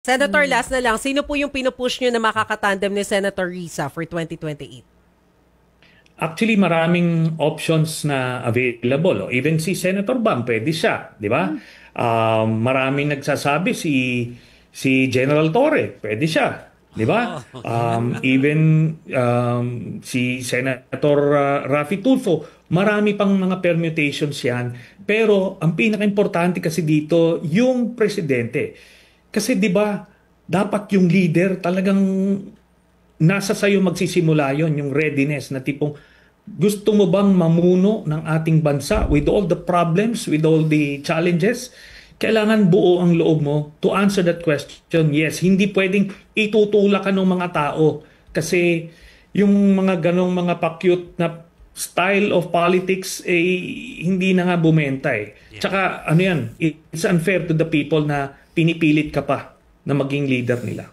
Senator, last na lang, sino po yung pinupush nyo na makakatandem ni Senator Risa for 2028? Actually, maraming options na available. Even si Senator Bam, pwede siya, di ba? Maraming nagsasabi si General Torre, pwede siya, di ba? Even si Senator Raffy Tulfo, marami pang mga permutations yan. Pero ang pinaka-importante kasi dito, yung presidente. Kasi 'di ba, dapat yung leader talagang nasa sayo magsisimula yon, yung readiness na tipong gusto mo bang mamuno ng ating bansa with all the problems, with all the challenges? Kailangan buo ang loob mo to answer that question. Yes, hindi pwedeng itutulak ka ng mga tao kasi yung mga ganong mga pa-cute na style of politics hindi na nga bumenta eh. Tsaka ano yan, it's unfair to the people na pinipilit ka pa na maging leader nila.